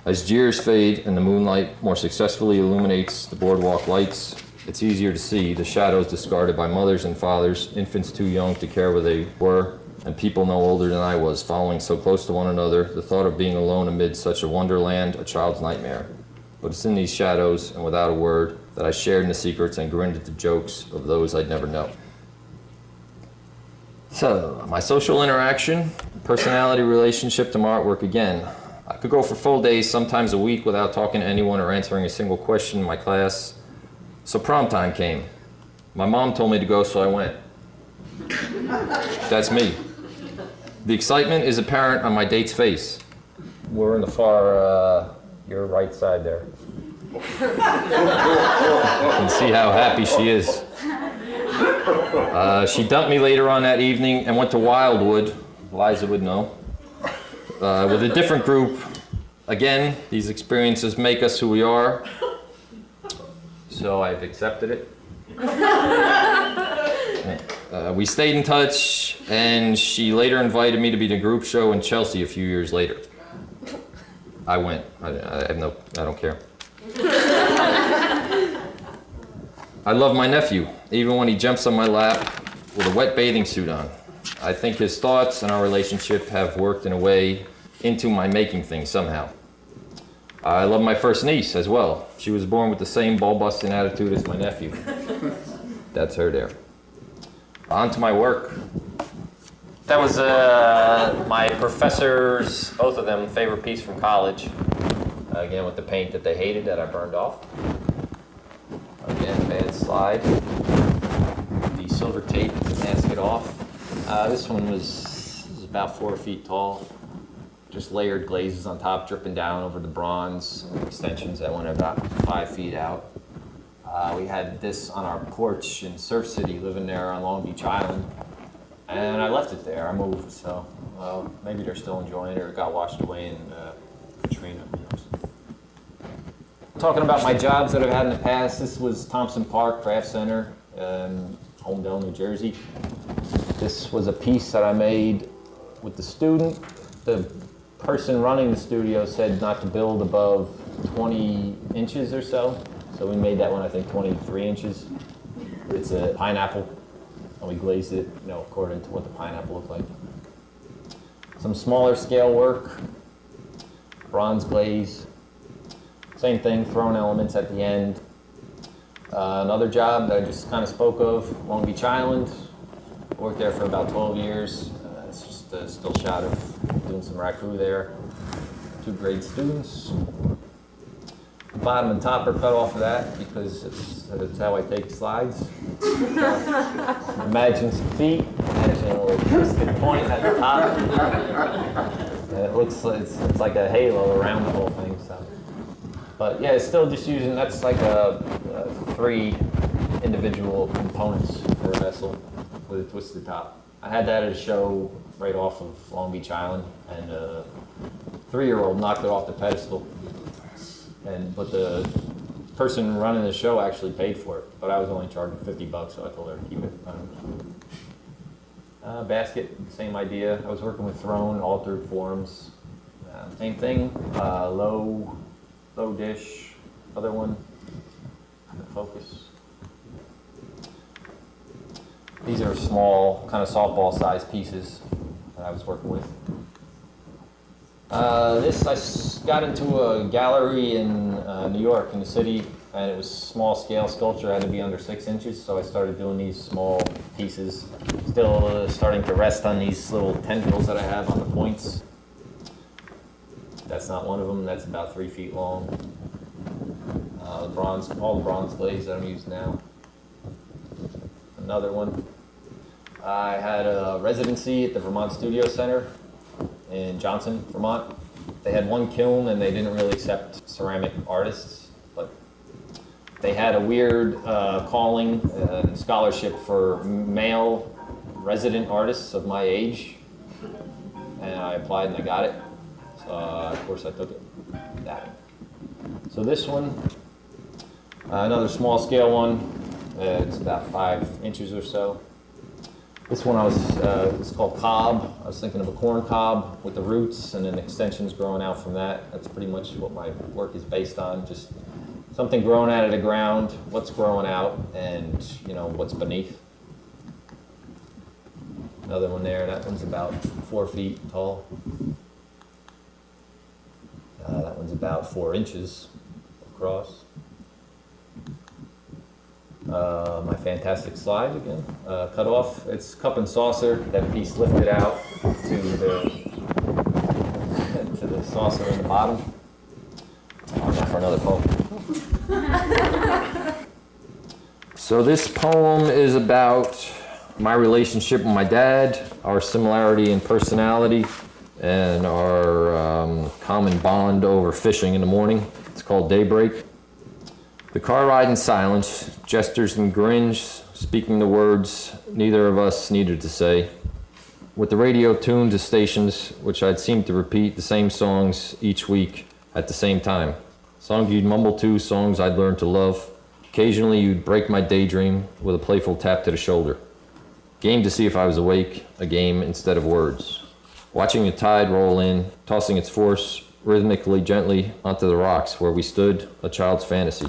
D: As jeers fade and the moonlight more successfully illuminates the boardwalk lights, it's easier to see the shadows discarded by mothers and fathers, infants too young to care where they were, and people no older than I was, following so close to one another, the thought of being alone amid such a wonderland, a child's nightmare. But it's in these shadows, and without a word, that I shared in the secrets and grinned at the jokes of those I'd never known. So, my social interaction, personality relationship to my artwork again. I could go for full days, sometimes a week, without talking to anyone or answering a single question in my class. So prom time came. My mom told me to go, so I went. That's me. The excitement is apparent on my date's face. We're in the far, your right side there. You can see how happy she is. She dumped me later on that evening and went to Wildwood, Liza would know, with a different group. Again, these experiences make us who we are, so I've accepted it. We stayed in touch, and she later invited me to be in a group show in Chelsea a few years later. I went. I don't care. I love my nephew, even when he jumps on my lap with a wet bathing suit on. I think his thoughts and our relationship have worked in a way into my making things somehow. I love my first niece as well. She was born with the same ball-busting attitude as my nephew. That's her there. On to my work. That was my professor's, both of them, favorite piece from college. Again, with the paint that they hated that I burned off. Again, bad slide. The silver tape to mask it off. This one was about 4 feet tall. Just layered glazes on top, dripping down over the bronze extensions that went about 5 feet out. We had this on our porch in Surf City, living there on Long Beach Island. And I left it there. I moved, so maybe they're still enjoying it or it got washed away in Katrina. Who knows? Talking about my jobs that I've had in the past, this was Thompson Park Craft Center in Holmdel, New Jersey. This was a piece that I made with the student. The person running the studio said not to build above 20 inches or so. So we made that one, I think, 23 inches. It's a pineapple, and we glazed it, according to what the pineapple looked like. Some smaller scale work, bronze glaze. Same thing, thrown elements at the end. Another job that I just kind of spoke of, Long Beach Island. Worked there for about 12 years. It's just a still shot of doing some raku there. 2 grade students. Bottom and top are cut off of that because that's how I take slides. Imagine some feet, imagine a little twisted point at the top. And it looks like it's like a halo around the whole thing. So. But yeah, it's still just using, that's like 3 individual components for a vessel with a twisted top. I had that at a show right off of Long Beach Island, and a 3-year-old knocked it off the pedestal. But the person running the show actually paid for it, but I was only charging $50, so I told her to keep it. Basket, same idea. I was working with thrown, altered forms. Same thing, low dish, other one, focus. These are small, kind of softball-sized pieces that I was working with. This, I got into a gallery in New York, in the city, and it was small-scale sculpture. It had to be under 6 inches, so I started doing these small pieces. Still starting to rest on these little tendrils that I have on the points. That's not one of them. That's about 3 feet long. All the bronze glaze that I'm using now. Another one. I had a residency at the Vermont Studio Center in Johnson, Vermont. They had 1 kiln and they didn't really accept ceramic artists, but they had a weird calling and scholarship for male resident artists of my age, and I applied and I got it. So of course I took it. That. So this one, another small scale one. It's about 5 inches or so. This one it's called cob. I was thinking of a corn cob with the roots and then extensions growing out from that. That's pretty much what my work is based on. Just something growing out of the ground, what's growing out, and what's beneath. Another one there. That one's about 4 feet tall. That one's about 4 inches across. My fantastic slide again, cut off. It's cup and saucer. That piece lifted out to the saucer in the bottom. Not for another poem. So this poem is about my relationship with my dad, our similarity in personality, and our common bond over fishing in the morning. It's called Daybreak. The car ride in silence, gestures and grins, speaking the words neither of us needed to say. With the radio tuned to stations which I'd seem to repeat the same songs each week at the same time. Songs you'd mumble to, songs I'd learned to love. Occasionally you'd break my daydream with a playful tap to the shoulder. Game to see if I was awake, a game instead of words. Watching the tide roll in, tossing its force rhythmically gently onto the rocks where we stood, a child's fantasy.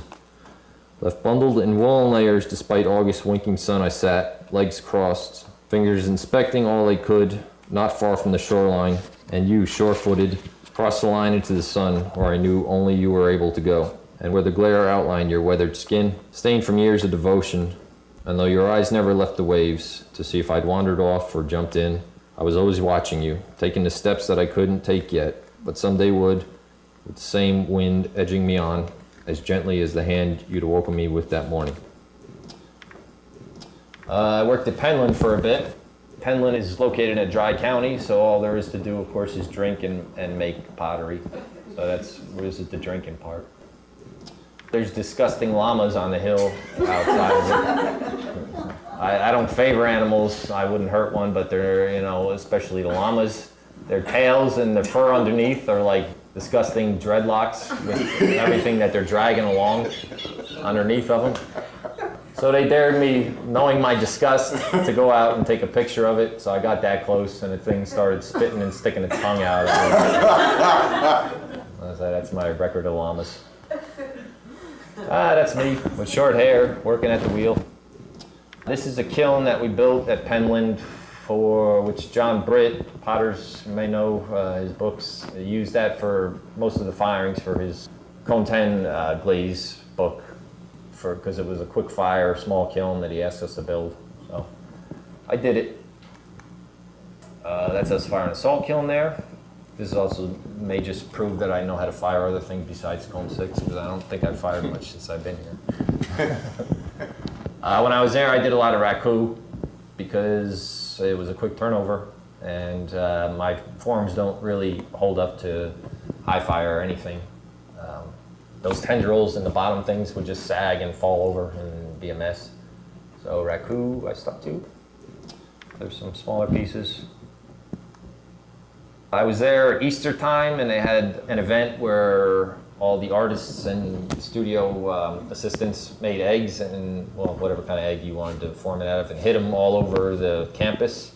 D: Left bundled in woolen layers despite August winking sun, I sat, legs crossed, fingers inspecting all they could, not far from the shoreline, and you, sure-footed, crossed the line into the sun where I knew only you were able to go, and where the glare outlined your weathered skin, stained from years of devotion, and though your eyes never left the waves to see if I'd wandered off or jumped in, I was always watching you, taking the steps that I couldn't take yet, but someday would, with the same wind edging me on, as gently as the hand you'd awoken me with that morning. I worked at Penland for a bit. Penland is located in a dry county, so all there is to do, of course, is drink and make pottery. So that's visit the drinking part. There's disgusting llamas on the hill outside of it. I don't favor animals. I wouldn't hurt one, but they're, you know, especially the llamas, their tails and the fur underneath are like disgusting dreadlocks with everything that they're dragging along underneath of them. So they dared me, knowing my disgust, to go out and take a picture of it. So I got that close, and the thing started spitting and sticking its tongue out. That's my record of llamas. That's me with short hair, working at the wheel. This is a kiln that we built at Penland for which John Britt, potters may know his books, used that for most of the firings for his Cone 10 glaze book, because it was a quick fire, small kiln that he asked us to build. So I did it. That's us firing a salt kiln there. This is also may just prove that I know how to fire other things besides Cone 6, because I don't think I've fired much since I've been here. When I was there, I did a lot of raku because it was a quick turnover, and my forms don't really hold up to high fire or anything. Those tendrils and the bottom things would just sag and fall over and be a mess. So raku I stuck to. There's some smaller pieces. I was there Easter time, and they had an event where all the artists and studio assistants made eggs, and well, whatever kind of egg you wanted to form it out of, and hid them all over the campus.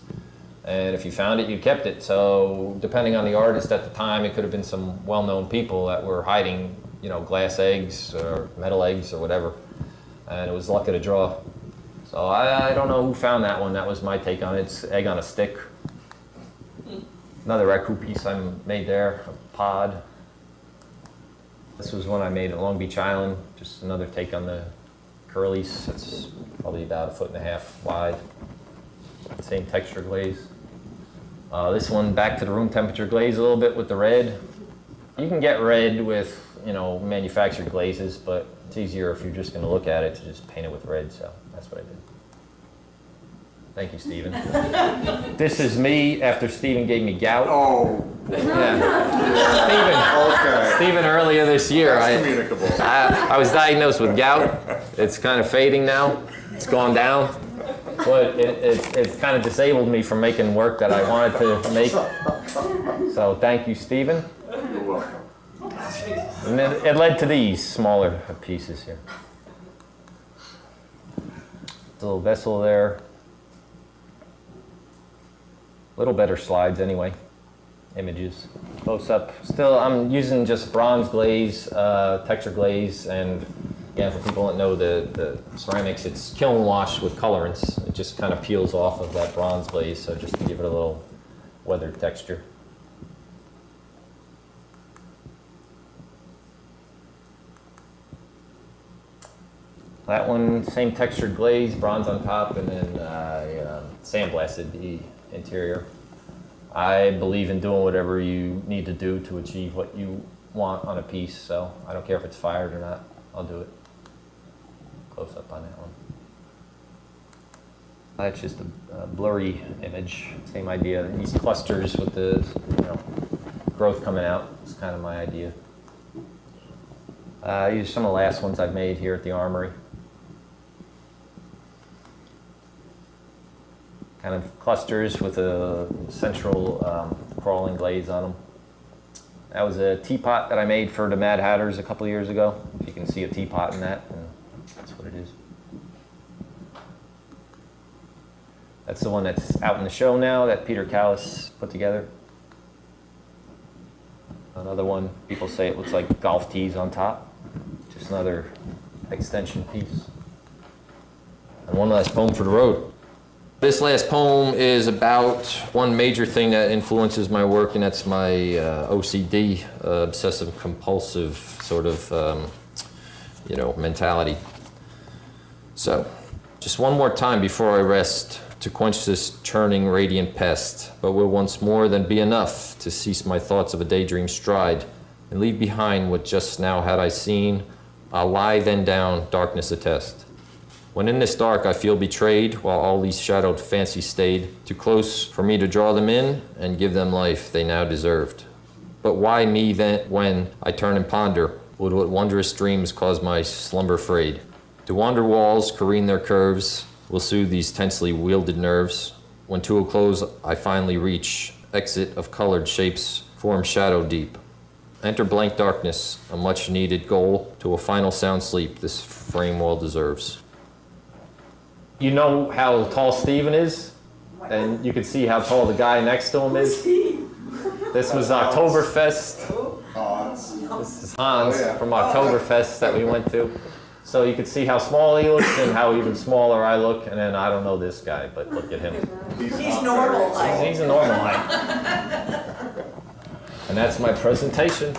D: And if you found it, you kept it. So depending on the artist at the time, it could have been some well-known people that were hiding, you know, glass eggs or metal eggs or whatever. And it was luck of the draw. So I don't know who found that one. That was my take on it. It's egg on a stick. Another raku piece I made there, a pod. This was one I made at Long Beach Island, just another take on the curlies. It's probably about 1.5 feet wide. Same texture glaze. This one back to the room temperature glaze a little bit with the red. You can get red with, you know, manufactured glazes, but it's easier if you're just going to look at it to just paint it with red, so that's what I did. Thank you, Stephen. This is me after Stephen gave me gout.
C: Oh,
D: Yeah. Stephen, earlier this year, I was diagnosed with gout. It's kind of fading now. It's gone down. But it kind of disabled me from making work that I wanted to make. So thank you, Stephen.
C: you're welcome.
D: And then it led to these smaller pieces here. A little vessel there. Little better slides anyway. Images. Close up. Still, I'm using just bronze glaze, texture glaze, and again, for people that know the ceramics, it's kiln washed with colorants. It just kind of peels off of that bronze glaze, so just to give it a little weathered texture. That one, same textured glaze, bronze on top, and then sandblasted the interior. I believe in doing whatever you need to do to achieve what you want on a piece, so I don't care if it's fired or not, I'll do it. Close up on that one. That's just a blurry image, same idea. These clusters with the growth coming out is kind of my idea. These are some of the last ones I've made here at the Armory. Kind of clusters with a central crawling glaze on them. That was a teapot that I made for the Mad Hatters a couple of years ago. If you can see a teapot in that, then that's what it is. That's the one that's out in the show now that Peter Callis put together. Another one, people say it looks like golf tees on top. Just another extension piece. And one last poem for the road. This last poem is about one major thing that influences my work, and that's my OCD, obsessive compulsive sort of, mentality. So, just one more time before I rest, to quench this churning radiant pest, but will once more then be enough to cease my thoughts of a daydream stride, and leave behind what just now had I seen. I'll lie then down, darkness attest. When in this dark I feel betrayed, while all these shadowed fancies stayed, too close for me to draw them in, and give them life they now deserved. But why me then when I turn and ponder, Would what wondrous dreams cause my slumber frayed? To wander walls, careen their curves, will soothe these tensely wielded nerves. When to a close I finally reach, exit of colored shapes form shadow deep. Enter blank darkness, a much needed goal to a final sound sleep this frame well deserves. You know how tall Steven is? And you can see how tall the guy next to him is. This was Oktoberfest. This is Hans from Oktoberfest that we went to. So you can see how small he looks and how even smaller I look. And then I don't know this guy, but look at him.
E: He's normal height.
D: He's a normal height. And that's my presentation.